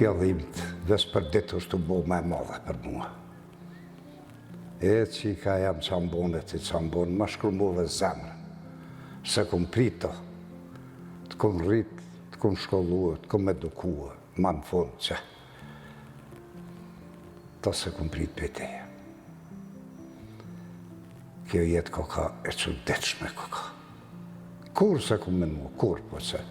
Kjo dhimt, vesh për ditë është të bo me madhe për mua. E që i ka jam qambonet i qambonet, ma shkrumbove zemrë. Se kom prito, të kom rrit, të kom shkollua, të kom edukua, ma në fund që. Ta se kom prit për teje. Kjo jetë koka e çuditshme koka. Kur se kom menua, kur po që.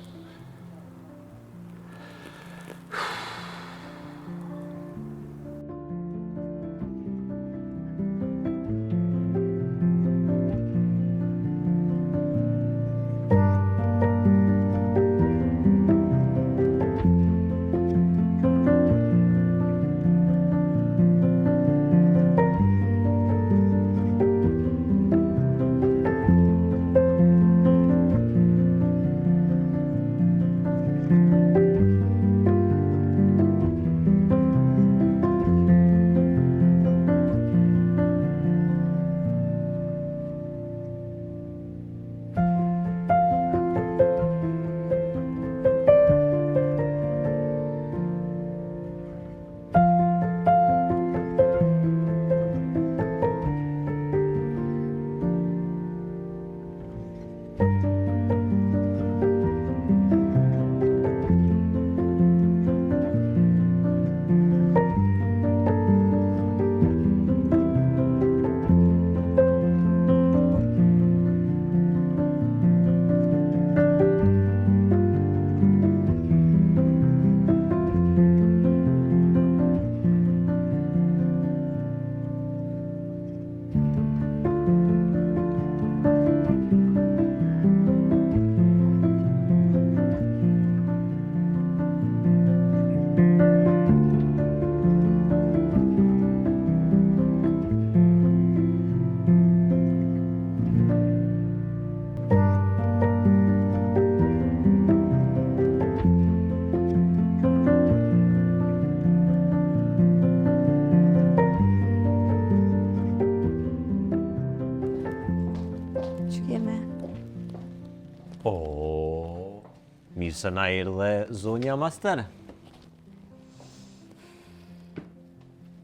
Mirë se na erdhe zonja master.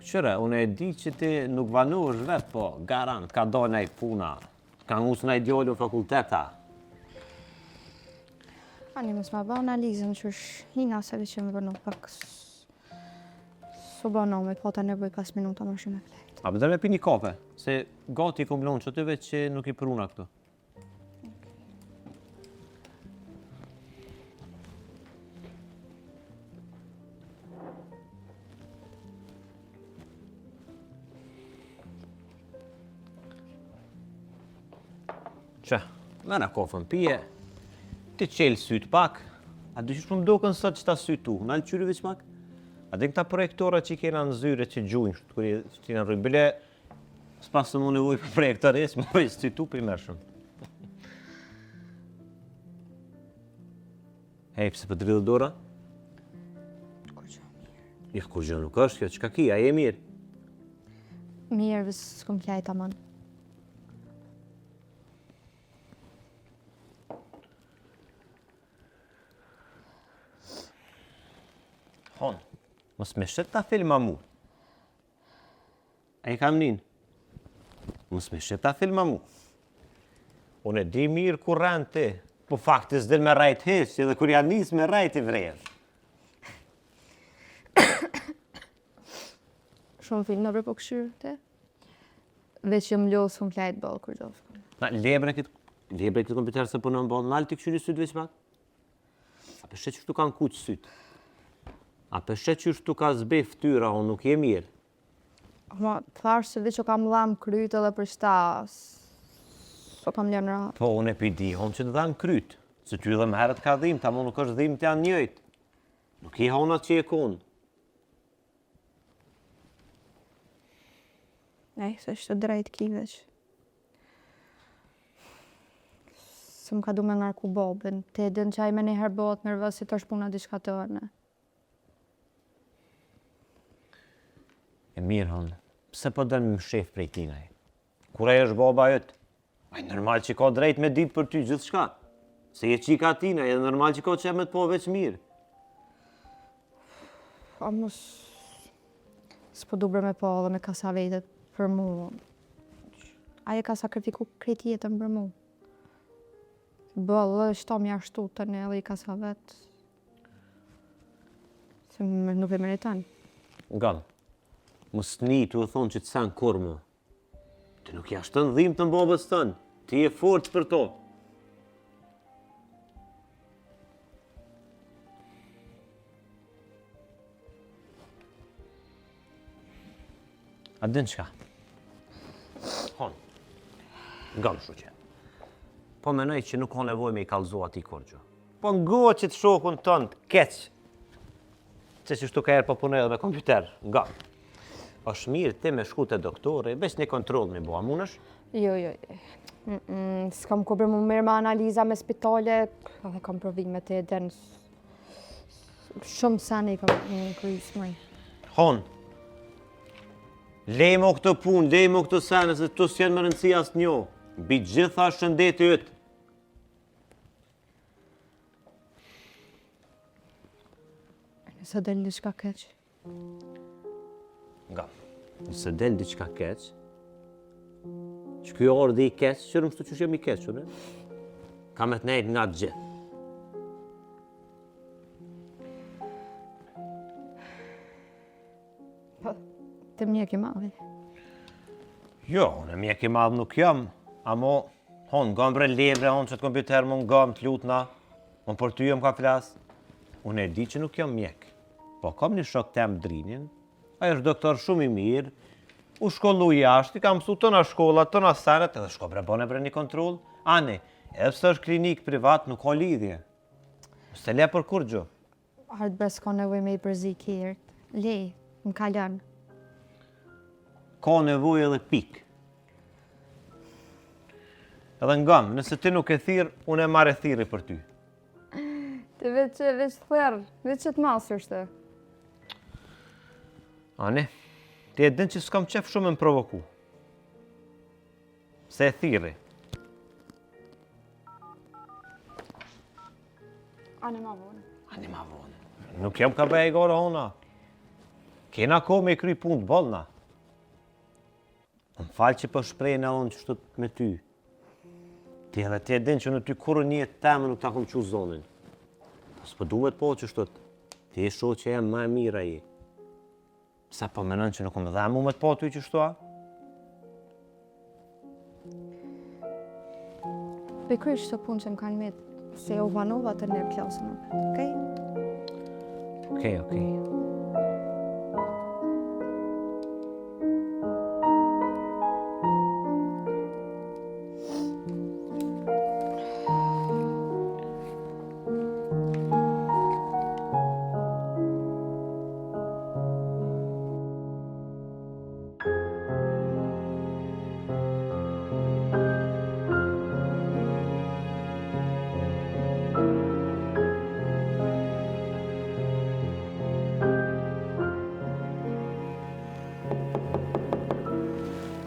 Qëre, unë e di që ti nuk vanuash vetë, po garant, ka do nej puna, ka ngusë nej djollu fakulteta. Ani, mos ma bë analizën që është hina se që më bërnu pak so bëno me pata nevoj 5 minuta më shumë e klejt. A bëdër me pi një kafe, se gati kom lonë që të veç që nuk i pruna këtu. Që, mena kofën pije, ti qelë sytë pak, a dyshish për më doken sot që ta sytu, në alë qyri veç mak? A dhe këta projektora që i kena në zyre që gjujnë, kër i në rrujnë, bile, s'pas të mu nevoj për projektores, më veç sytu për i mërshëm. Hej, pëse për të rridhë dora? Kur gjë mirë. Ja, kur gjë nuk është kjo, qka ki, a je mirë? Mirë, vës s'kom klejt aman. Hon, mos me shet ta filma mu. E kam nin. Mos me shet ta filma mu. Unë e di mirë kur rënë ti, po faktis dhe me rajt heq, edhe kur janë nis me rajt i vrejë. Shumë film në bërë po këshyrë, te? Veç që më losë kom klejt bëllë kur do shkëm. Na, lebre këtë kompjuter se punon bëllë, nalë të këshyri sytë veç pak? A për shet që këtu kanë kuqë sytë? A për shet që shtu ka zbe ftyra, unë nuk je mirë. Ma, tharë se dhe që kam dhamë krytë edhe për shtas. So kam lënë ra. Po, unë e pidi, honë që të dhamë krytë. Se ty dhe më herët ka dhimë, ta mu nuk është dhimë të janë njëjtë. Nuk i honat që e konë. Nej, se është të drejtë ki veç. Se më ka du me ngarku bobën. Te edhe në qaj me një herë bëhet nervës si të është puna diçka të orne. E mirë, hënë, pse po dënë më shef prej tinaj? Kura e është baba jëtë? A i normal që ka drejt me ditë për ty gjithë shka. Se je qika tinaj, e normal që ka që me të po veç mirë. A mos... S'po du bre me po dhe me kasa vetet për mu. Aje ka sakrifiku krejt jetën për mu. Bëllë, shto mjashtu të ne edhe i kasa vetë. Se nuk e meritan. Ngal, mos një të thonë që të sen kur më. Ti nuk jashtë të ndhim të mbabës tënë. Ti e forcë për to. A din qka? Hon, ngal shoqe. Po menoj që nuk ka nevoj me i kalzo ati korgjo. Po ngo që të shokun tënë të keq. Që që shtu ka erë po punoj edhe me kompjuter, ngal. Është mirë ti me shku te doktori, veç një kontrol me bua, munësh? Jo. S'kam ko bre mu mirë me analiza me spitale, edhe kam provime të edhen. Shumë sani kam krysë mëj. Hon, lejmo këtë punë, lejmo këtë sene, se të s'jenë më rëndësi asë njo. Bi gjitha shëndeti ytë. Nëse del diçka keq. Nga, nëse del diçka keq, që kjo orë dhe i keq, qërëm shtu që shem i keq, qëre? Ka me të nejtë nga të gjithë. Të mjek i madhi. Jo, në mjek i madhë nuk jam, amo, hon, gam bre levre, hon që të kompjuter më ngam të lutna, unë për ty jam ka flasë. Unë e di që nuk jam mjek, po kam një shok tem drinin, a është doktor shumë i mirë, u shkollu jashtë, i kam mësu tëna shkollat, tëna senet, edhe shko bre bone bre një kontrol. Ani, edhe pse është klinik privat, nuk ka lidhje. Së le për kur gjo. Ardë bre s'ka nevoj me i përzi kjerët. Le, më kalën. Ka nevoj edhe pik. Edhe ngam, nëse ti nuk e thirë, unë e marrë e thiri për ty. Të veç thërë, veç që të masë është. Ani, ti e din që s'kam qef shumë më provoku. Se e thiri. Ani ma vonë. Ani ma vonë. Nuk jam ka bëj e gore hona. Kena ko me i kry punë të bolna. Më falë që për shprej në onë që shtot me ty. Ti edhe ti e din që në ty kurë një temë nuk ta kom që zonin. S'po duhet po që shtot. Ti e sho që jam ma e mira i. Sa po menon që nuk më dhe mu me të po ty që shtua? Për krysh të punë që më kanë mitë, se u vanova të nërë klasën më vetë, okej? Okej.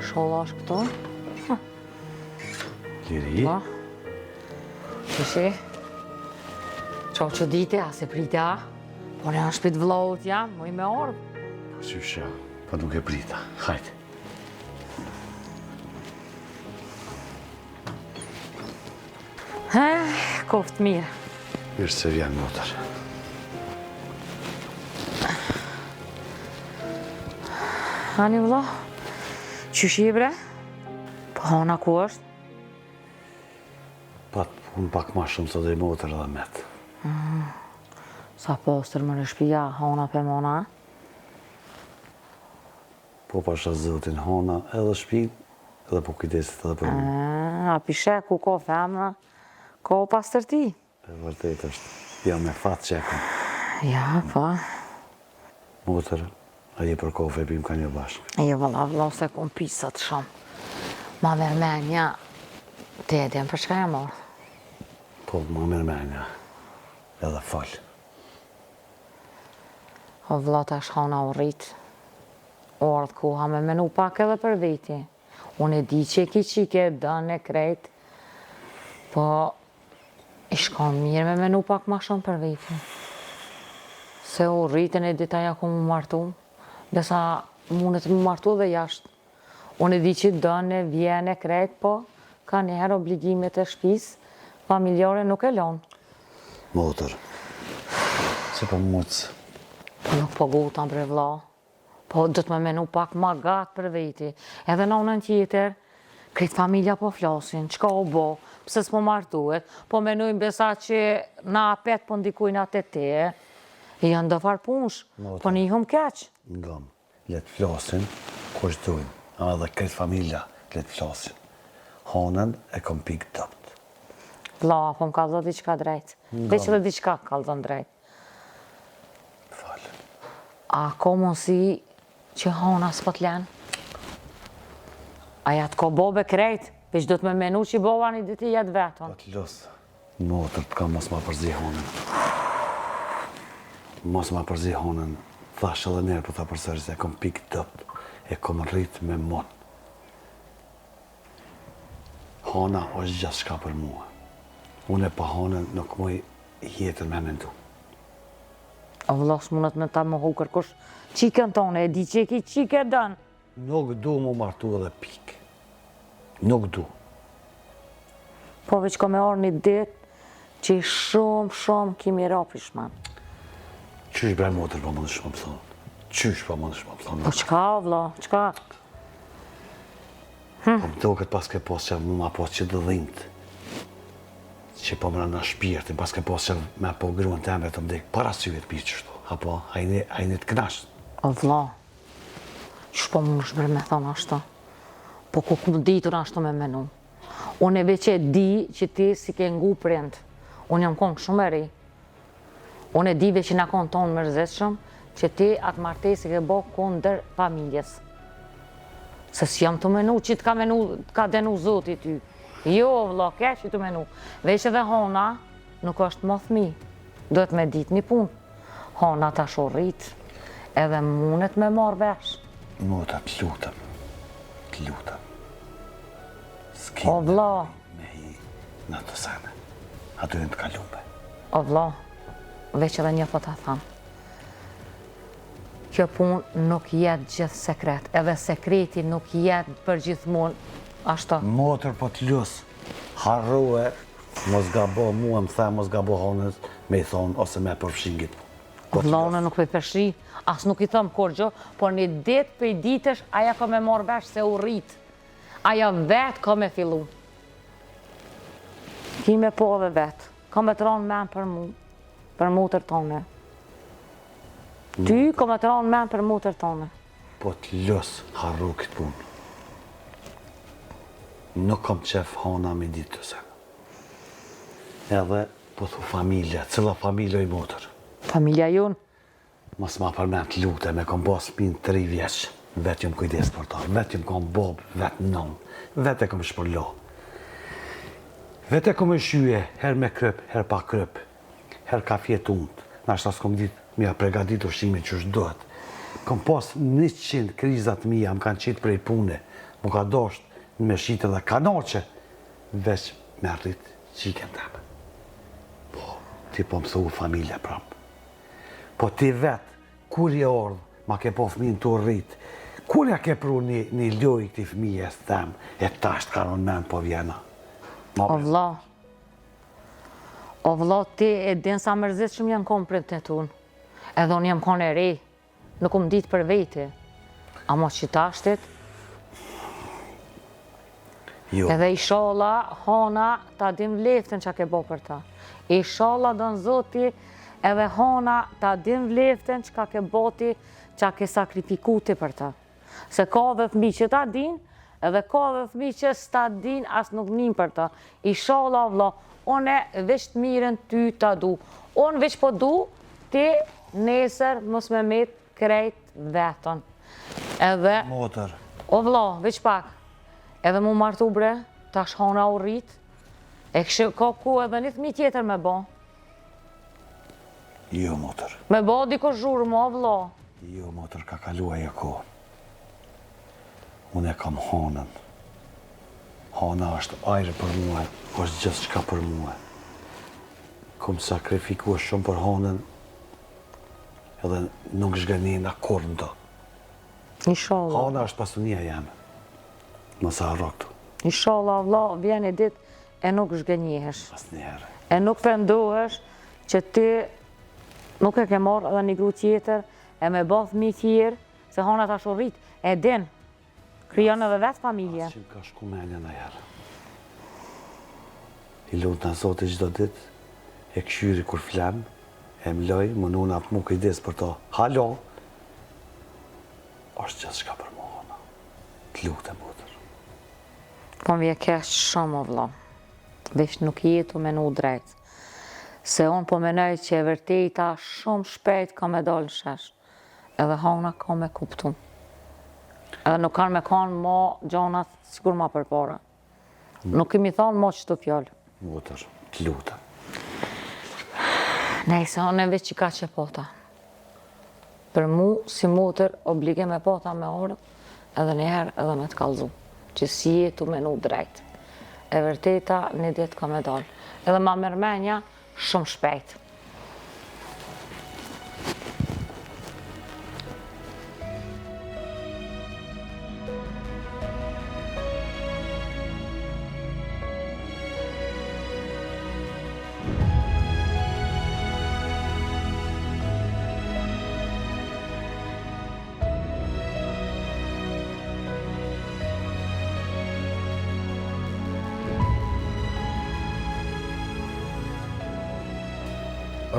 Sholla është këto. Liri? Po. Qëshi? Qo që dite, a se prita? Po në shpit vllohut jam, mu i me orë. Po qysha, pa nuk e prita. Hajde. Koft mirë. Mirë se vjen motor. Ani vlo, qyshi bre? Po hona ku është? Unë pak ma shumë sot e motor edhe met. Sa postër më në shpia, hona pe mona? Po pasha zëtin hona edhe shpin, edhe po kujdesit edhe për mu. A pishe ku ko femna, ko pastërti? E vërtet është, jam me fat qekën. Ja, po. Motor, a je për kofe pim ka një bashkë. Jo, valla, se kom pisat shumë. Ma mërmenja, te edhem për shka jam orë. Po, ma mërmenja, edhe falë. O vlla ta shkona u rritë. Orët ku ha me menu pak edhe për veti. Unë e di që ki qike dënë e krejt, po i shkon mirë me menu pak ma shumë për veti. Se u rritën e dita ja ku mu martu, besa mundet mu martu dhe jashtë. Unë e di që dënë, vjene, krejt, po ka njëherë obligimet e shpis, familjare nuk e lonë. Motër, se po mucë. Nuk po guta bre vlla, po do të më menu pak ma gatë për veti. Edhe në anën tjetër, këtë familja po flasin, qka u bo, pse s'po martuet, po menujnë besa që na apet po ndikujnë atë te, janë do farë punsh, po njihëm keq. Ngam, letë flasin, kush dojnë, a dhe këtë familja letë flasin. Honën e kom pikë dëpt. Vlla, po më kalzon diçka drejt, veç edhe diçka kalzon drejt. Falë. A ko mundësi që hona s'po t'len? Aja t'ko bobe krejt, veç do të me menu që bova një diti jetë vetën. Po të losë, motër t'ka mos ma përzi honën. Mos ma përzi honën, thash edhe njerë po tha përsëri se e kom pikë dëpt, e kom rrit me mon. Hona është gjithë shka për mua. Unë e pa honën nuk muj jetën me mendu. O vlos mundet me ta më hu kërkush qikën tonë, e di që e ki qike dënë. Nuk du mu martu edhe pikë. Nuk du. Po veç ko me orë një ditë që i shumë kimi rapishman. Qysh bre motër po mundësh më thonë? Qysh po mundësh më thonë? Po qka o vlo, qka? Po më duket pas ke pos që mu ma pos që dëdhimët. Që po më në shpirtin, pas ke pos që me po gruën të emre të mdek, para syve të pishë qështu. Apo, hajni të knasht. O vlo, që po mundesh bre me thonë ashtu? Po ku më ditur ashtu me menu? Unë e veç e di që ti si ke ngu prind. Unë jam konë shumë e ri. Unë e di veç që na konë tonë mërzeshëm, që ti atë martesi ke bo kundër familjes. Se s'jam të menu, që t'ka denu zoti ty. Jo, vlo, keq që të menu. Veç edhe hona nuk është më thmi. Duhet me dit një punë. Hona ta shorrit, edhe mundet me marrë vesh. Mota, të lutëm. O vlo, Me hi në të sene. Aty në të kalume. o vlo, veç edhe një po ta thamë. Kjo punë nuk jetë gjithë sekret, edhe sekreti nuk jetë për gjithmonë ashtu. Motër po të lusë, harrue, mos gabo mua më the, mos gabo honës, me i thonë, ose me përfshingit. O vlo, unë nuk për përshri, as nuk i thëmë kur gjo, por një ditë për i ditësh, aja ka me marrë vesh se u rritë. Aja vetë ka me fillu. Ki me po dhe vetë, ka me të ronë men për mutër tone. Ty ka me të ronë men për mutër tone. Po të lusë, harru këtë punë. Nuk kom qef hona me ditë të sen. Edhe, po thu familja, cëlla familja i motër. Familja jonë, Mos ma përmen të lute, me kom bos pinë 3 vjeqë, vetë jom kujdes për ta, vetë jom kom bob, vetë nëmë, vetë e kom shpërlo. Vetë e kom e shyje, her me kryp, her pa kryp, her ka fjetë undë, nashta s'kom ditë, mja pregadit ushqimin që shdohet. Kom pas 100 krizat mija, më kanë qitë prej pune, më ka dosht me shite dhe kanoqe, veç me arrit qiken teme. Po, ti po më thuhu familja prapë. Po ti vetë, kur je ordhë, ma ke po fëmin të rritë, kur ja ke pru një loj këti fëmijes temë, e tasht karon men po vjena. o vlo, ti e din sa mërzit shumë janë konë për të tunë. Edhe unë jam konë e re, nuk më ditë për veti. Amo që tashtit, Jo, edhe ishala, hona, ta dim leftën që ke bo për ta. Ishala do në zoti, edhe hona, ta dim leftën që ka ke boti, që ke sakrifikuti për ta. Se ka dhe thmi që ta din, edhe ka dhe thmi që s'ta din, as nuk nin për ta. Ishala, vlo, une veç të mirën ty ta du. Unë veç po du, ti nesër mos me met krejt vetën. Edhe, motër, o vlo, veç pak, edhe mu martu bre, tash hona u rrit, e kështë ka ku edhe një thmi tjetër me bo. jo motër, Me bo diko zhurë mo, vlo. jo motër, ka kaluaj e ko. Unë e kam honën. Hona është ajrë për mua, është gjithë shka për mua. Kom sakrifikua shumë për honën, edhe nuk zhgënjena kur ndo. Inshallah. Hala është pasunia jeme. Mos harro këtu. Inshallah, vlla, vjen e ditë e nuk zhgënjihesh. Asnjëherë. E nuk pendohesh që ti nuk e ke marrë edhe një gru tjetër, e me bë fëmijë tjerë, se hana tash u rrit, e din, krijon edhe vetë familje. Që ka shku menja në herë. I lutë në Zotë çdo ditë, e këshyri kur flam, e mloj, më nuna mu kujdes për to. Halo, është gjithë shka për mua, të lutë e mutër. Po më vje keq shumë, o vlla. Veç nuk jetu me nu drejt. Se unë po menoj që e vërteta shumë shpejt ka me dalë shesh. Edhe hana ka me kuptu. Edhe nuk kanë me kanë ma gjanat sigur ma përpara. Nuk kemi thonë ma qëto fjallë. Mutër, të lutë. Nejse, unë e veç që ka që pota. Për mu, si mutër, obligim e pota me orë, edhe njëherë edhe me të kalzu. Që si jetu me nu drejt. E vërteta një ditë ka me dalë. Edhe ma mërmenja shumë shpejt.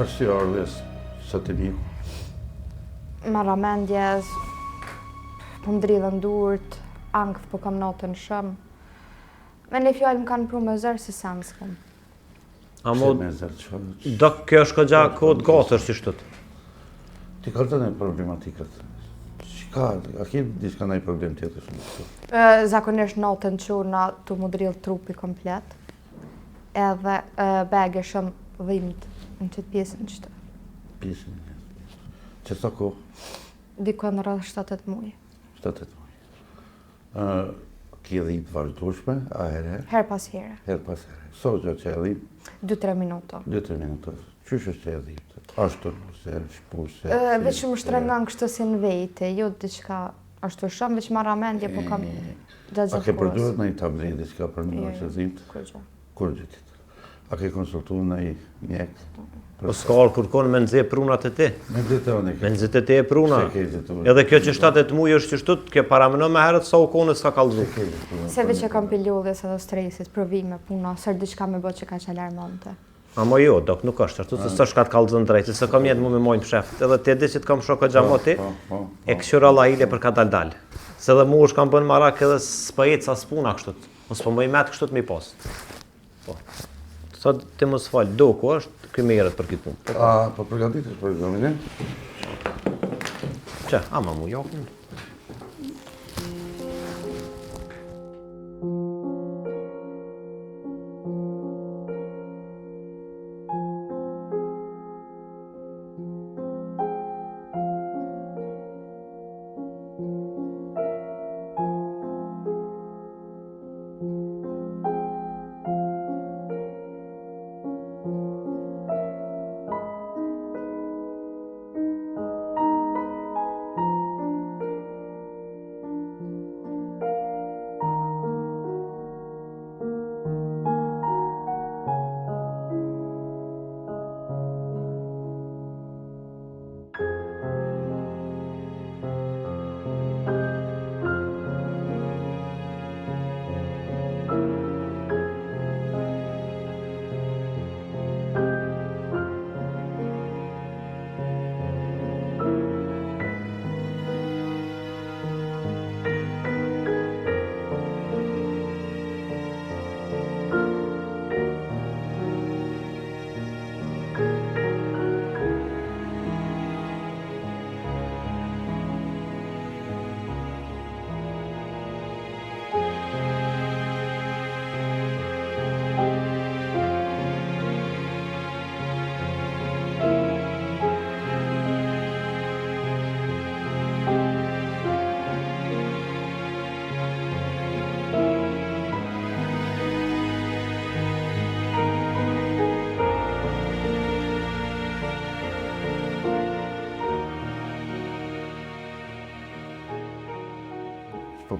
Është si ardhes së të miku. Marra mendjes, po ndridhen durët, angth po kam natën shumë. Me një fjallë më kanë pru me zërë si sa më s'kom. Amo, Me zërë çfarë? do kjo është këgja kod gatër si shtët. Ti ka të në problematikat. Shka, a ki diska nëjë problem tjetër shumë këtu? Zakonisht natën qurna të më drill trupi komplet, edhe bege shumë dhimt në qëtë pjesën qëtë. Pjesën. Që sa ko? Dikon në rrëdhë 7-8 muaj. 7-8 muaj. Ki dhimt vazhdueshme, a herë? Her pas here, Herë pas herë. So gjatë që e dhimt? 2-3 minuta. 2-3 minuta. Qysh është e dhimt? Ashtu, se shpuse? Veç më shtrengan kështë si në vete, jo diçka ashtu shumë, veç marra mendje, po kam gjatë A ke kohës. përdurët në i tablet diska për një që dhimt? Kur gjë. Kur gjë tjetër? A ke konsultu në i mjek? Po s'ka orë kërkon me nëzje prunat e ti. Me ditë e Me nëzit e ti e pruna. Se ke zituar. Edhe kjo që 7 muaj është që shtut, ke parameno me herët sa u kone s'ka kalzu. Se veç e kam pëllulljes edhe stresit, provime, puna, sër diçka me bë që ka që alarmante. Amo jo, dok nuk është ashtu, se s'është ka të kalzën drejt, se kam jetë mu me mojnë psheft. Edhe ti di që të kam shokë gjamo ti, e këshyra la hile për ka dal. Se dhe mu është kam bën marak edhe s'pa jetë sa s'puna kështut. Mos po më i metë kështut mi pas. Po. Sa ti mos falë, do ku është, këj me jerët për këtë punë. A, po përgatitet për egzaminin? Që, ama mu jokën.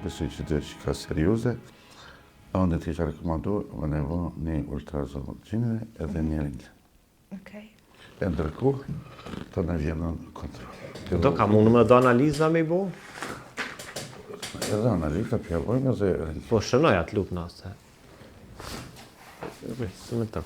besoj që të është ka serioze, unë të isha rekomandu, më nevo një ultrazonogjine edhe një rinjë. Okej. E ndërkohë, të në vjenë në kontrol. Do ka mundë me do analiza me i bo? Edhe analiza pjavojme dhe rinjë. Po shënoj atë lup nëse. Së me të.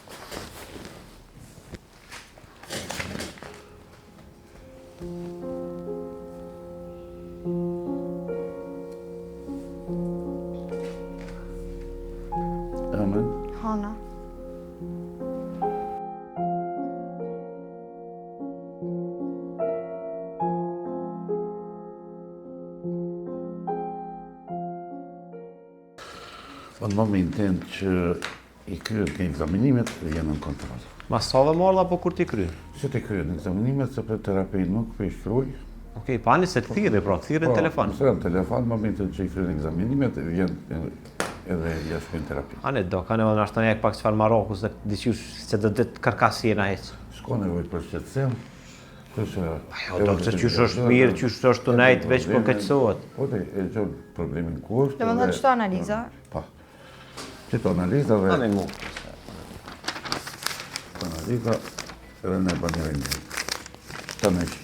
Amen. Hana. Në momentin që i kryet nga egzaminimet, vjenë në kontrol. Ma sa dhe marrë apo kur ti kry? Që të kryet në egzaminimet, se për terapi nuk për i shkruj. Okej, pani se të thiri, pra, të thiri në telefon. Nëse në telefon, në momentin që i kryet në egzaminimet, vjenë edhe jashtë në terapi. Ane do, ka nevojë nashtë të njek pak qëfar Maroku, se diqysh se do ditë karkasjena heq. Shko nevojt për shqetësim. Jo, do të qysh është mirë, qysh është të nejtë, veç po keqësohet. Po të e gjërë problemin kusht. Do më thënë qëto analiza? Pa. Qëto analiza dhe... Ane mu. Qëto analiza edhe ne bërë një rinjë. Qëta me që.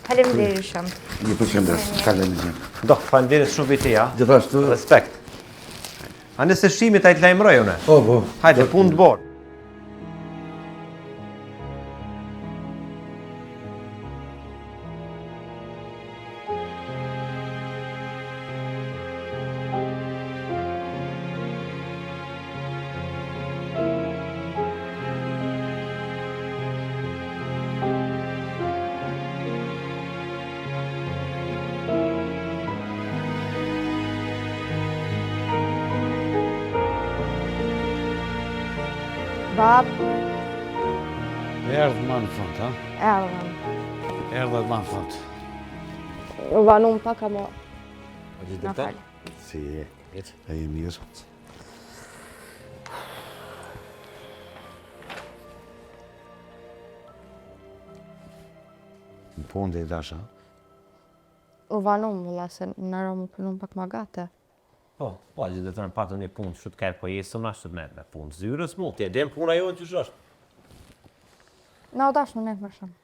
Faleminderit shumë. Një përshëndes, kalem një. Do, falenderit shumë viti, ja. Gjithashtu... Respekt. A nëse shimit a i të lajmëroj une? Po. Hajde, punë të borë. Bab, Erdhë ma në fund, ha? erdhëm. Erdhë ma në fund. U vanum pak a mo. Na falë. Si e, e mirë. Në punë dhe i dasha. U vanum, vëlla, se në romë punum pak ma gate. Po, gjithë dhe të në patën një punë që të kërë, po jesëm na që të me punë zyrës mu, ti e dem puna jo në që është. Na u dash më nejtë më shumë.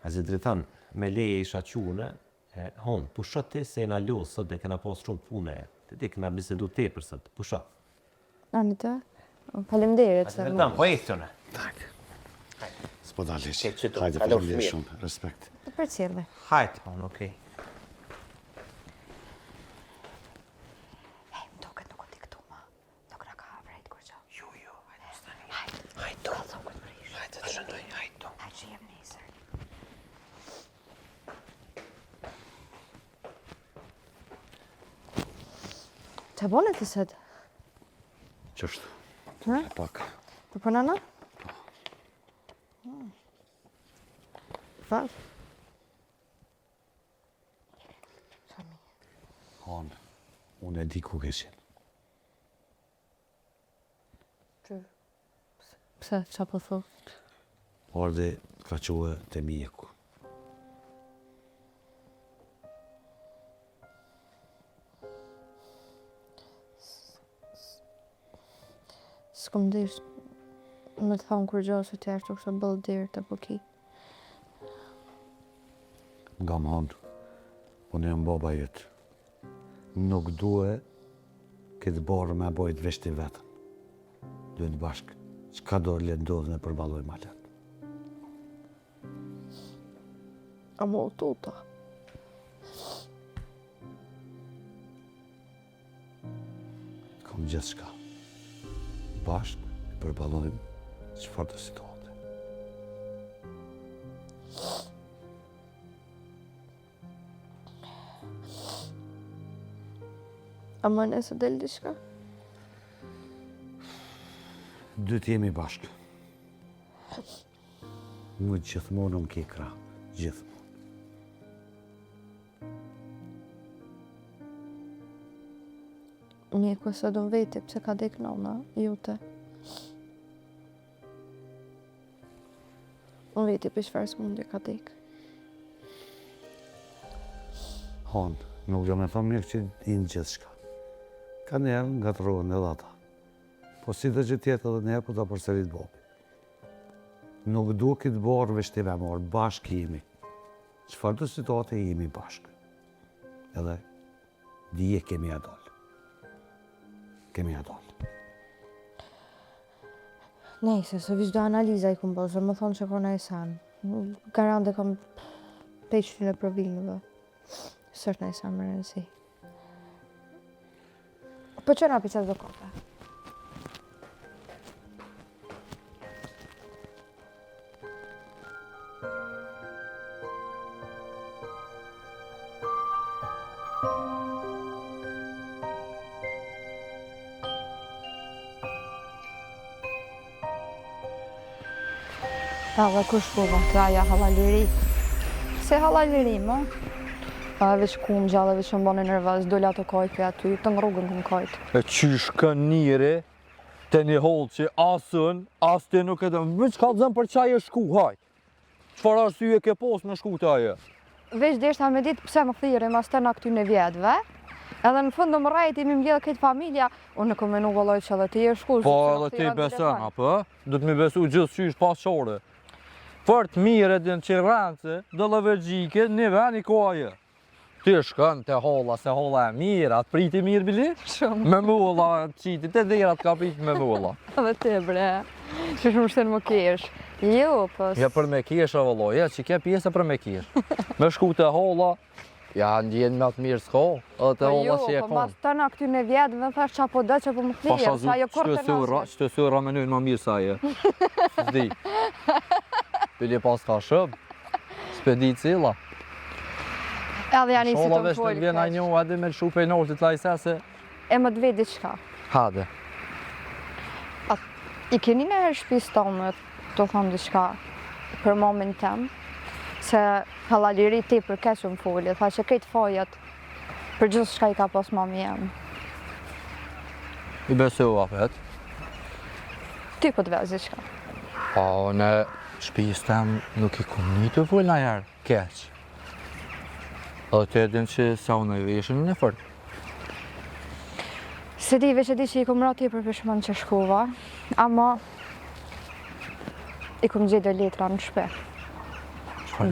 A zi drejtan, me leje isha qune, honë, pusho ti se e na losë sot dhe kena pas shumë të pune, ti kena bisedu te për sot, pusho. Ani të? Faleminderit. A zi drejtan, po e këtëne. Tak. S'po dalish. Qëtu, Hajde, kalor faleminderit fëmijë. shumë. Respekt. Të përcjellë. Hajtë, honë, okej. Hej, më duket nuk o t'i këtu ma. Nuk na ka vrejt kur qo. Jo, hajtë më stani. Hajtë, hajtë të shëndoj, hajtë. Hajtë që jem nesër. Të bone të sëtë? Qështë? Ha? E pak. Për për nëna? Falë. Hanë, unë e di ku keshin. Pse, qa po thot? Orde ka quë të mjeku. S'kom dish me të thonë kur gjohë se të ashtu kështë bëllë dirë të poki. Nga më hanë, unë jam baba jetë. Nuk duhe këtë borë me bojt veshti vetën. Duhet bashkë. Qka do le ndodhë në përballoj malet. A mo tuta. Kam gjithë shka. Bashkë, përballojmë çfarë të situate. A më nëse del diçka? Dytë jemi bashkë. Më gjithmonë më ke krah, gjithmonë. Mjeku se do veti pse ka dek nona, jute. Unë veti për çfarë smundje ka dek. Hanë, Nuk jo me thonë mirë që i në gjithë shka. Ka njerë nga të rohen edhe ata. Po si dhe që tjetë edhe njerë, po të përsërit bobi. Nuk du këtë borë veshtive morë, bashkë jemi. Qëfar të situate jemi bashkë. Edhe dije kemi adollë. Kemi adollë. Nejse, se vishdo analiza i kumë bërë, më thonë që kona e sanë. Garante kam peqëtin e provinëve. Sërtë në i sanë më rëndësi. Po që nga picat do kote? Edhe kur shkova të aja halaliri. Se halaliri, më? Veç ku më gjallë, veç më bane nervaz, dole ato kajtë për aty, të në rrugën këmë kajtë. E qysh kën njëri, të një holë që asën, asë të nuk e të... Veç ka të zëmë për qaj e shku, hajt. Qëfar arsye ke posë me shku të aje? Veç deshta me ditë pse më thirë, mas të në këtyne vjetëve. Edhe në fundë më rajti mi mbjedhë këtë familja, unë në këmenu vëlloj që edhe ti e shku. Po edhe ti besën, apë? Du të mi besu gjithë qysh pasqore. Fërt mire të në qirance, dhe lëvergjike, një ven i koje. Ti shkën të holla, se holla e mirë, atë priti mirë bili? Shumë. Me mulla, qiti, të dhirat ka prit me mulla. Edhe ti bre, që shumë shtenë më kesh. Jo, pës... Ja për me kish e vëlloj, ja që ke pjesë për me kish. Me shku të holla, ja ndjenë me atë mirë s'ko, edhe të holla që e Po konë. mas të në këtyne vjetë, dhe thash qa po dhe që po më thirë, sa jo kërë të nësë. Që të syra me nëjnë më mirë sa je. S'di. Bili pas ka shëbë, s'pedi cila. Edhe janë i si të Shola më vesh në folë vjen a kesh. njo, edhe me lëshu pej nortit la i sese. E më të vedi qka. Hade. I keni në herë shpis tonë të thonë diçka për momin tem, se halaliri ti për keqë më folë, tha që këtë fajat për gjithë shka i ka pas mami jem. I besova vet. Ty po të vezi qka. Po, në shpis tem nuk i kom një të full në herë, keq. Edhe të edhin që sa unë i veshën në fërë. Se di veç e di që i kom ra ti për pishman që shkova, ama i kom gjithë do letra në shpe.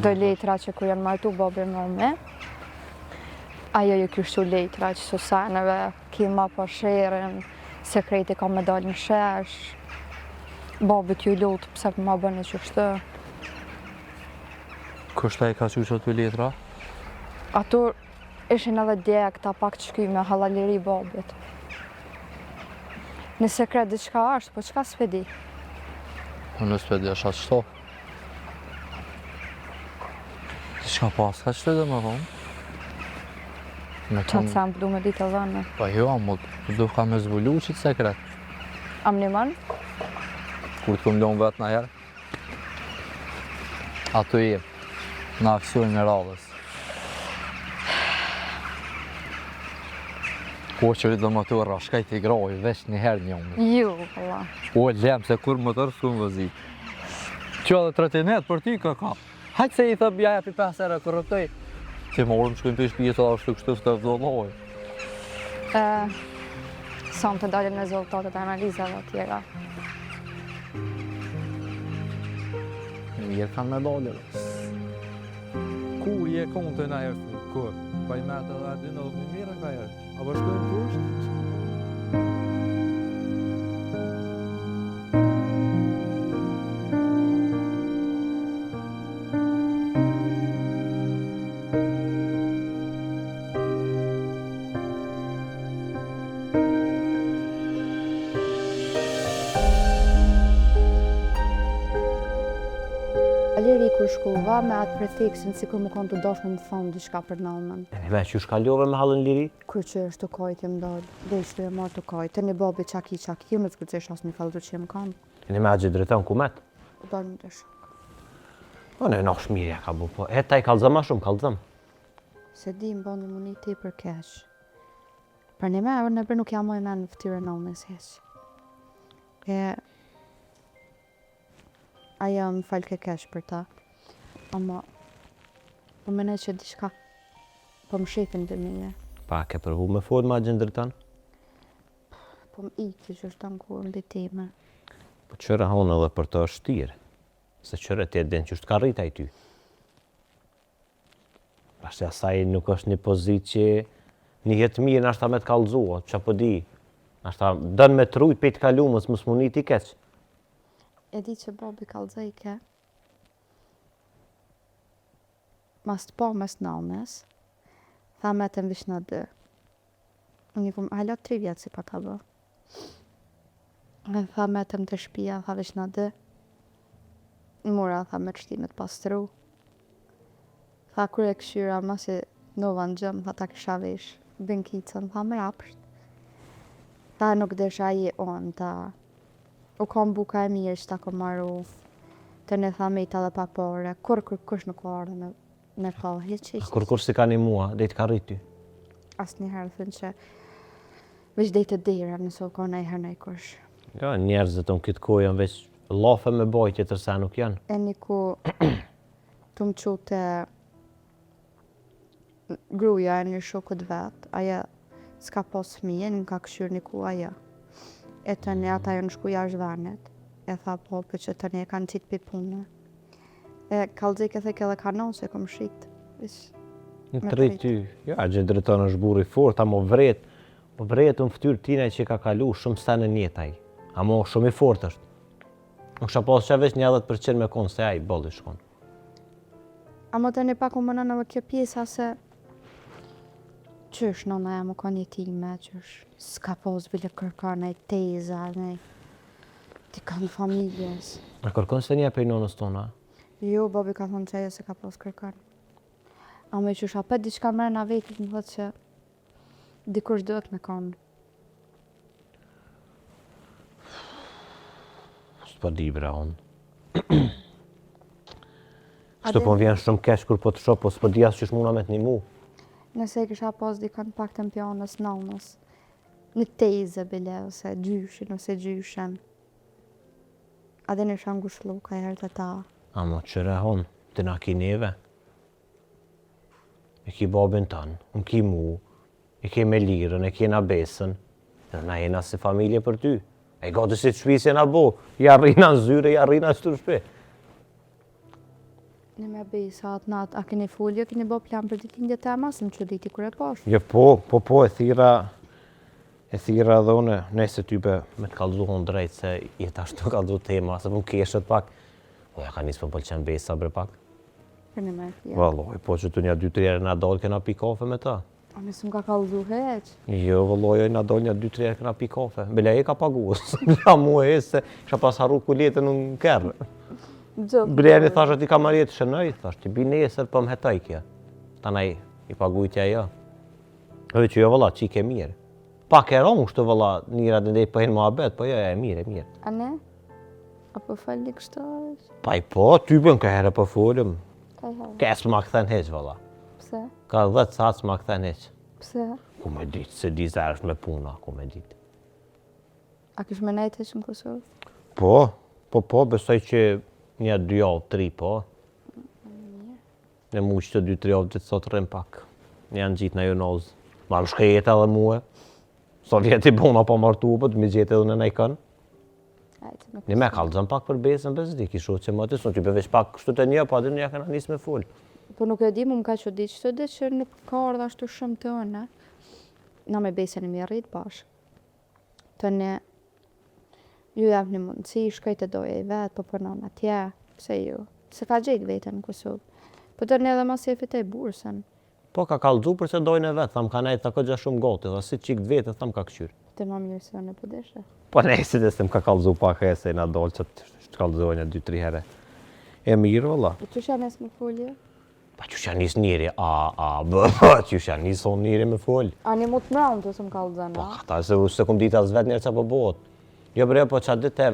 Do letra që ku janë martu bobi mëme. Ajo ju kështu letra që Susanëve, kima po sherën, sekreti ka me dalë në shesh. Babit ju lutë pse për ma bënë që shtë. Kështa i ka qyqët të letra? Ato ishin edhe djekta pak të shky me halaliri babit. Në sekret diçka është, po qka s'pedi? Unë s'pedi është atë qëto. Qka pas ka qëtë dhe më thonë? Qatë se më du me ditë edhe në. Po jo, më du ka me zbulu qitë sekret. Am një manë? Kur të këmë lonë vetë në herë. Ato i në aksion në radhës. O qëri dhe më të rashkaj t'i groj, veç një herë njëmë. Ju, valla. O lemë se kur më tërë s'ku më vëzi. Që edhe tretinet për ty ka. Hajtë se i thë bjaja për 5 herë kërëtoj. Që më orëm shkujnë për shpijet edhe shtu kështu të vdolloj. Sa më të dalin rezultatet e analizave tjera. Mirë kanë me dalë. Kur je konë të në herë fund? Kur? Pa i metë edhe aty në dhëmë mirë ka herë. A bashkojnë kusht? Aleri kur shkova me atë preteksin si kur më konë të dashme më thonë diçka për nënën. E me që shkallove me halën liri? Kur që është të kajtë jem dalë, dhe ishte e marë të kajtë, të një babi qaki, më të kërcesh asë një falë që jem kanë. E me atë gjithë drejton ku met? U dalë në të shok. O në në shmirja ka bu, po e ta i kalëzëm ma shumë, kalëzëm. Se di më bëndi më një ti për kesh. Për një me, në për nuk jam moj me në fëtyre nënës heq. Aja më falë ke kesh për ta, ama më mene që diçka Po më shefin dhe mije. Pa, ke përvu me fol ma gjendër tanë? Po më ikë që është të nkurë në teme. Po qëra honë edhe për të është tirë. Se qëre të edhen që është ka rritaj ty. Ashtë asaj nuk është një pozit që një jetë mirë nështë ta me të kalzua, që po di. Nështë ta dënë me të rujt pe të kalumës, më s'muni ti keq. E di që babi kalzaj ke. Mas të po mes nanës, tha me të mvish në dë. Unë i kumë halot 3 vjetë si pa ka bë. E tha me të më të shpia, tha vish në dë. Mura, tha me të shtimet pastru. Tha kërë e këshyra, ma si nova në gjëmë, tha ta kisha vish. Bënkicën, tha më rapsht. Tha nuk desha je onë, ta u kom buka e mirë që ta kom marru. Të ne tha me i ta dhe papore, kur kush nuk ardhe me pa, hiq. Kur si ka një mua, dhe të ka rritë ty? Asë një herë thënë që veç dhe të dira nëse u ka nej herë nej kush. Ja, njerëzët në këtë kohë janë veç lafe me bojtje tërsa nuk janë. E një ku të më qute gruja e një shokët vetë, aja s'ka pas fëmije, një ka këshyrë një ku aja. E të një ata janë shku jashtë venet. E tha po, për që të një kanë qitë për punë. E kalëzik e thek edhe kanon se kom shqitë. Në të rritë ty, ja, gjendrëton është buri fort, a mo vret në ftyrë tina që ka kalu shumë sa në njetaj. A mo shumë i fort është. Nuk shë pas që veç 10% me konë se aj, bolli shkon. A më të një pak u mëna në kjo pjesa se qysh nëna e më ka një time, qysh s'ka pos bile kërka në teza, në t'i kanë familjes. A kërkon se një prej nonës tona? Jo, babi ka thonë që ajo se ka pos kërkan. A me qysh apet diçka mërë në vetit më thotë që dikush duhet me kanë. S'po di bra unë. Kështu po më vjen shumë kesh kur po të shoh, po s'po di as qysh muna me t'ni mu. Nëse e kisha pas dikën pak të mpjanës nanës, në teze bile, ose gjyshin, ose gjyshen. A dhe në isha ngushlu ka herë të ta. A mo qëre hon, të na ki neve. E ki babin tanë, unë ki mu, e ki me lirën, e ki na besën, dhe na jena si familje për ty. E gati si të shpisje na bo, ja rrina në zyre, ja rrina që të shpe. Në me besa atë natë, a keni folje, keni bo plan për ditindje të amasën që diti kër e pash? Jo po, e thira dhe une, nëse type me të kalzuhon drejt se jeta ashtu kalzu tema, se më keshët pak. O, ja ka njësë për pëlqen besa bre pak. Për në me fje. Valloj, po që të një 2-3 herë na dalë kena pi kafe me ta. A nësë më ka kalzu heq? Jo, valloj, na dalë një 2-3 herë kena pi kafe. Bele e ka paguës, la mu e se isha pas haru kuljetën në kërë. Breri thashtë ti ka marjet shënoj, thashtë ti bine esër për më hetaj kja. Tanaj i pagujtja jo. Edhe që jo valla, qik e mirë. Pak e ronë shtu valla, njëra dhe ndej pëhin më abet, po jo e mirë, e mirë. A ne? Apo falli kështë? Pa i po, ty bën ka herë për folëm. Ka herë. Kes më këthen heq valla. Pse? Ka 10 saat më këthen heq. Pse? Ku me ditë, se di zërës me puna, ku me ditë. A kish me nejtë heq në Kosovë? Po, besoj që një 2 javë, 3 po. Në mu që të 2-3 javë të sot rrim pak. Një janë gjitë në ju nozë. Ma më shkejete edhe muë. So vjeti bona pa martu, po të mi gjetë edhe në nejkën. Një me kalëzën pak për besën, bez di, kisho që më të sënë, që beveç pak kështu të një, po adë një këna njësë me full. Po nuk e di, më ka që di që të di që nuk ka ardha ashtu shumë të në. Na me besën e mi rritë bashkë. Të ne, ju jam një mundësi, shkoj të doje i vetë, po përnon atje, pse ju. Se ka gjejtë vetën në Kosovë. Po të ne edhe mas e fitej bursën. Po ka kalëzu përse dojnë e vetë, thamë ka nejtë të këgja shumë goti, dhe si qikë vetë, thamë ka këqyrë. Të ma mirë se në pëdeshe. Po nejsi dhe se më ka kalëzu pak e se i na dollë që të kalëzojnë 2-3 herë. E mirë, valla. Po që shë nes më folje? Pa që shë njës njëri, që shë njës onë njëri me folë. A një mu të mraun të së më kalëzën, Po, ta se kum dita zvet njerë që po botë. Jo bre, po që atë dite,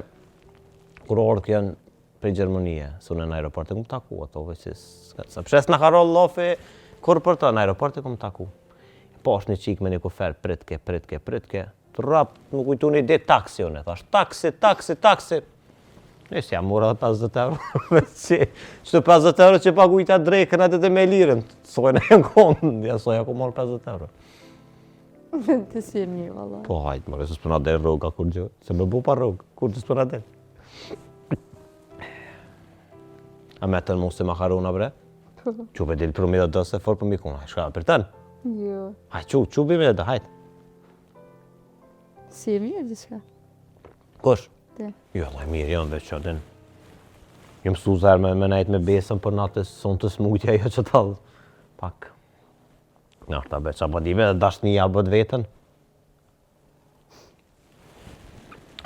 kur orë janë prej Gjermënie, su në aeroport, e kum taku ato, se pshes në karol lofi, kur për ta në aeroport e kum taku. Po është një qik me një kufer, pritke, të rap, më kujtu një ditë taksi, unë e thash, taksi. Nëse jam mora 50 euro. Çto 50 euro që pagujta drekën atë të me lirën. Sojnë e konë, ja soja ku marrë 50 euro. Të si e mirë, valla. Po hajtë, mërë, se s'pëna dhe rroga kur gjë. Se me bu pa rrogë, kur të s'pëna dhe. A me tënë mu se makarona, bre? Që pe del për mi dhe dhe se forë për mi kuna. Shka, për tënë? Jo. Hajtë, që bi me dhe, hajtë. Si e mirë, diska? Kush? Ti. Jo, dhe mirë, jo, veç që din. Jo mësu zërë me nejtë me besën për natës, sonë të smutja, jo që talë. Pak. Nga ta be, qa bëdime dhe dashnija bët vetën.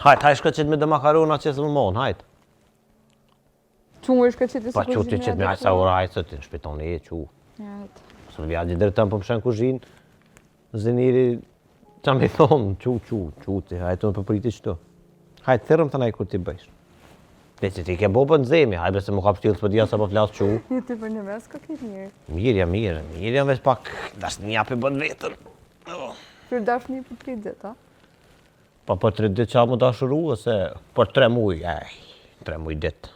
Hajtë, hajtë shka qëtë me dhe makarona që së më monë, hajtë. Që më shka qëtë Pa që ti qëtë me hajtë sa ora hajtë, se ti në shpetoni e që. Së në vjallë gjithë tëmë për më shenë kuzhinë, ziniri, qa me thonë, që ti, hajtë në përpriti qëto. Hajtë, thërëm të najë kur ti bëjsh. Dhe që ti ke bobë në zemi, hajtë se mu ka pështilë së për dhja sa për flasë që. Jo ti për në mes ka këtë mirë. Mirë jam veç pak, dash një apë i bën vetën. Për dash një për 3 dit, a? Pa për 3 dit qa mu dashuru, ose për 3 muj, 3 muj dit.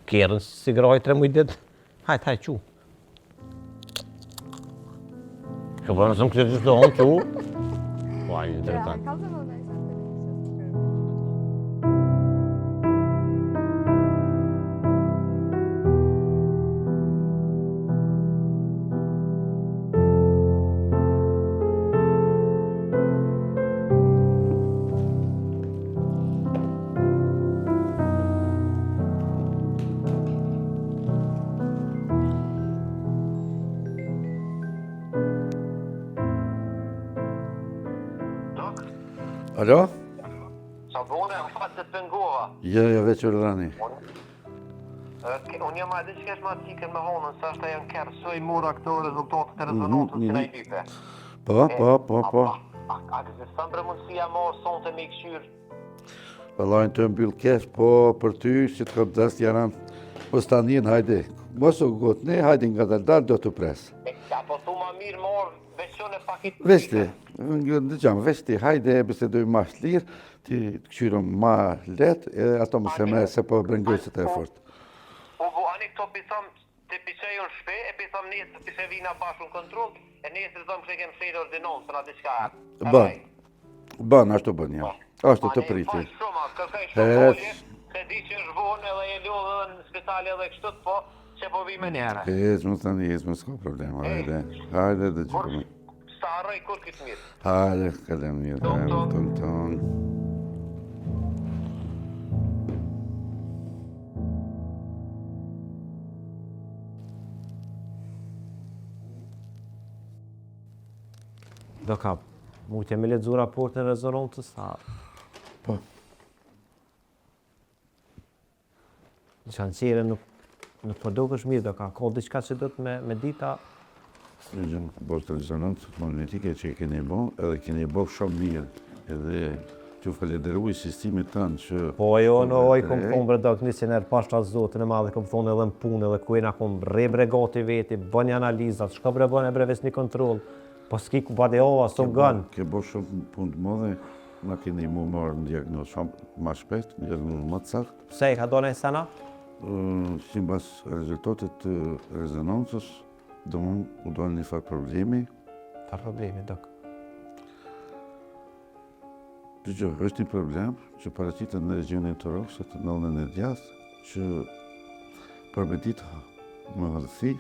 Kjerën si graj 3 muj dit. Hajtë, qu. Që për nësëm këtë gjithë do honë qu. Po, ajë të rëtanë. Alo? Sa bune, fatë të pëngova. Jo, veç urdhani. Unë jam adhe që kesh ma tikën me honën, sa është janë kërë soj mura këto rezultatët e rezonatës që na i pipe. Po. A këzë së mbërë mundësia marë sonë të me i këshyrë? Vallajnë të mbyllë kesh, po për ty që të këpë dhest jaran, po stanin, hajde. Mos u gotë ne, hajde nga daldar, do të presë. Po thu ma mirë marë, veçone pakit... Veshti, veshti, hajde, bisedoj ma shlirë, ti të këshyrëm ma letë, edhe ato më se po brengojset e fort. Po, ani këto pisam të pisej në shpe, e pisam nesër të pisej vina bashkë në kontrol, e nesër të më kemë sejtë ordinonë, së nga diçka. Ban, ashtu bën, ja. Ashtu të priti. Shumë, kërkaj shumë folje, se di që është vonë edhe e lodhë në spitali edhe kështut, po, që po vi me njëre. Izmë, s'ka problem, hajde dhe që përme. Sa arroj kur këtë mirë. Hajde, kalem mirë, ton. Do kap, mu t'je me ledzu raportin e rezonantës, Po. Qancire nuk përdok është mirë, do ka diçka që do të me dita. Në gjënë bërë të rezonantë magnetike që e keni bo, edhe keni bo shumë mirë, edhe që falederu i sistimit tanë që... Po jo, kom thonë bredok njësë nërë pashtra zotën e madhe, kom thonë edhe në punë, edhe ku e na kom re bregati veti, bën një analizat, shka bre bën e breves një kontrol, po s'ki ku bade ova, so gënë. Ke bo shumë punë të modhe, na keni mu marë në diagnoz shumë ma shpet, në diagnoz më të sakt. Pse i ka do në sena? Si bas rezultatet të rezonancës, do u do një farë problemi. Farë problemi, dok. Është një problem që paracitën në regionin të Rokësët, në nëllën e djathë, që për me ditë më vëllësi,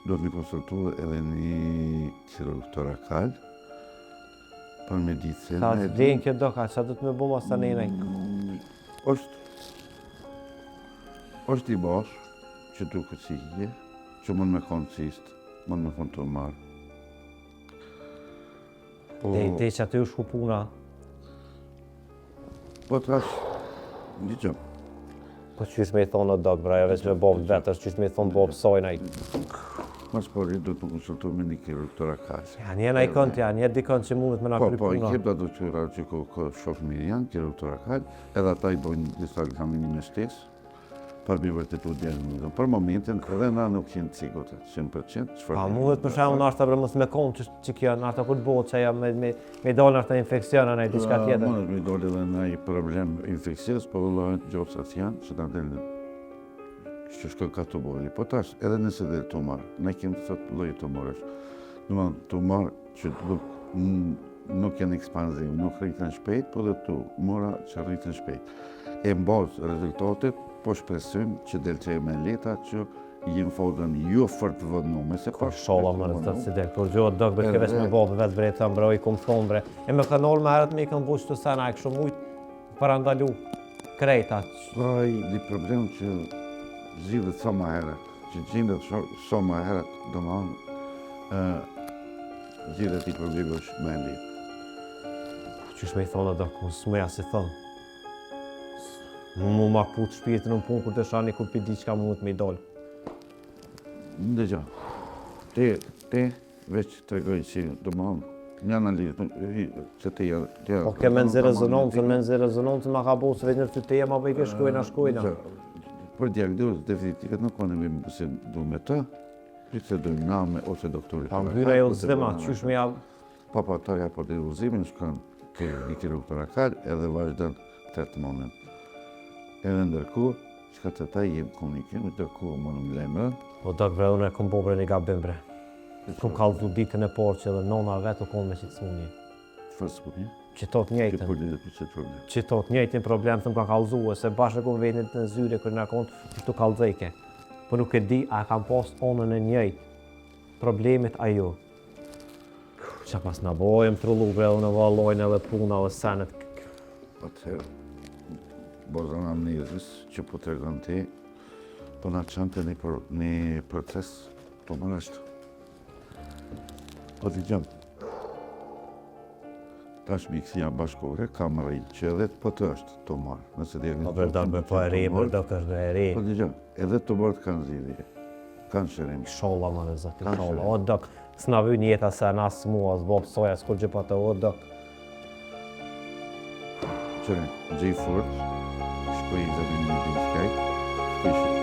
do të një konsultu edhe një kirurg torakal, për me ditë se... Sa të vjen kjo doka, sa do të me bu mas të nejnej? është i bashkë, që duke si hje, që mund me konë cistë, mund me konë të marë. Dhe që aty u shku puna? Po të ashtë, një gjë. Po qysh me i thonë o dok, braja, veç me bobë vetës, qysh me i thonë bobë sojnaj? Mas pori, do të më konsultu me një kirurg torakal. Ja, njëna i kënd, ja, një dikën që mundet me nga kry Po, i puna. kip da do që rarë që shofë mirë janë, kirurg torakal, edhe ata i bojnë disa examini me shtesë, për mi vërtetu diagnozën. Për momentin, edhe na nuk qenë sigurt 100% çfarë. Pa muhet për shembull nashta për mos me kon që kjo nashta kur bëhet që ajo me dal nashta infekcion anë diçka tjetër. Mund të dole edhe ndaj problem infekcios, po vëllohet gjopsat janë që ta delën. Që shko ka tumori. Po tash, edhe nëse dhe tumor, ne kemi të thotë lloj tumorësh. Domethënë tumor që nuk janë ekspanziv, nuk rritën shpejt, po dhe tumora që rritën shpejt. E mbazë rezultatet, po shpresojmë që delçej me leta që limfodën jo fort vëdnume, se pa Sholla më në të si del, kur gjohet dok bëtë keveç me bobë vetë bre të mbroj, kum thonë bre. E me kanol me herët me i kanë bush të sana, e kështu mujtë për andalu krejta. Ai di problem që zhidhet sa më herët, që gjendet sa më herët, zhidhet i problemesh me litë. Qysh me i thonë dok, më smeja si thonë. Mu ma put shpirtin në punë kur të shani kur për diqka mu të me i dollë. Ndëgja, te veç të regoj që një analizë, që te ja... Po ke me nëzë rezonancën, ma ka bo se veç nërë të teja ma bëjke shkojna. Për diagnozë definitivet nuk kanë me se du me të, se du na me ose doktorit. Pa më hyra e uzima, qysh me javë? Pa ta ja për të uzimin, shkan ke i kirurg akal edhe vazhdan tretmanin. Edhe ndërkohë, çka të ta jem komunikim, ndërkohë më në mlejmë. Po dok bre, unë e kom bo bre një gabim bre. Kom kallëzu ditën e porë që edhe nona vetë u konë me qitë smundje. Çfarë smundje? Që tot njëjtën. Që tot njëjtën problem thëmë ka kallëzu, se bashkë e kom venit në zyre kërë nga konë, që tu kallëzejke. Po nuk e di, a kam pas onën e njëjtë. Problemet ajo. Qa pas në bojëm trullu bre, unë valojnë edhe puna o senet. Atëherë, bozën amnezis që po të regon ti, po na qante një proces të mërështë. Po t'i gjëmë. Tash mikësia bashkore ka më rejtë që edhe po të është të marë. Nëse dhe Po bërdo me po e re, bërdo kështë me e re. Po t'i gjëmë, edhe të marët kanë zidhje, kanë shërim. Sholla më në zëti, sholla. O dok, s'na vy njeta se në asë mua, s'bob soja, s'kur gjë pa të o dok. Qërin, gjej fort, shkoj egzaminin në din skajt,